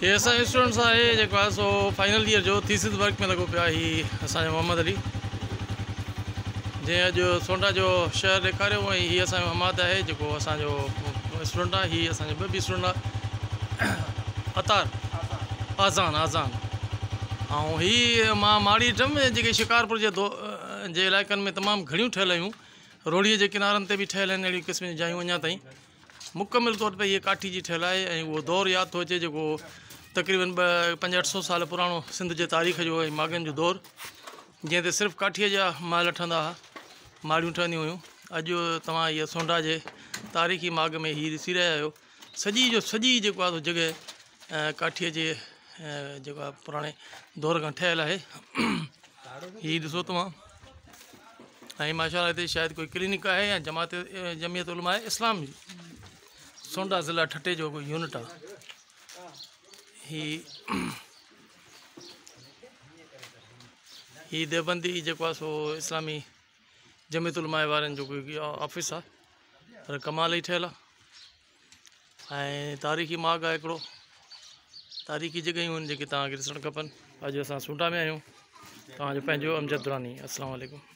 ये असांजो स्टूडेंट्स आहे जेको आहे सो फाइनल ईयर जो थीसिस वर्क में लॻो पियो आहे। ही असांजो मोहम्मद अली जंहिं अॼु सोंडा जो शहर ॾेखारियो ऐं हीअ असांजो हमाद आहे जेको असांजो स्टूडेंट आहे। हीअ असांजो ॿ बि स्टूडेंट आहे अतार आज़ान आज़ान। ऐं हीअ मां माड़ी ॾिठुमि जेके शिकारपुर जे इलाइक़नि में तमामु घणियूं ठहियल आहियूं, रोडीअ जे किनारनि ते बि ठहियल आहिनि अहिड़ियूं क़िस्म जी जायूं अञा ताईं। मुकमिल तौर ते हीअ काठी जी ठहियल आहे ऐं उहो दौरु यादि थो अचे जेको तक़रीबन 500-800 साल पुराणो सिंध जे तारीख़ जो ऐं माॻनि जो दौरु, जंहिं ते सिर्फ़ु काठीअ जा महल ठहंदा हुआ, माड़ियूं ठहंदियूं हुयूं। अॼु तव्हां इहा सोंडा जे तारीख़ी माॻ में हीअ ॾिसी रहिया आहियो। सॼी जेको आहे जॻह काठीअ जे जेको आहे पुराणे दौर खां ठहियल आहे। हीअ ॾिसो तव्हां। ऐं माशाअल्लाह हिते शायदि कोई क्लिनिक आहे या जमियत उलमा इस्लाम जी सोंडा ज़िला ठटे जो कोई यूनिट आहे। ही देवबंदी जेको आहे सो इस्लामी जमियत उलमा वारनि जो कोई ऑफिस आहे, पर कमाल ई ठहियल आहे ऐं तारीख़ी माॻ आहे हिकिड़ो। तारीख़ी जॻहियूं आहिनि जेके तव्हांखे ॾिसणु खपनि। अॼु असां सूंडा में आहियूं। तव्हांजो पंहिंजो अमजद दुरानी। अस्सलाम वालेकुम।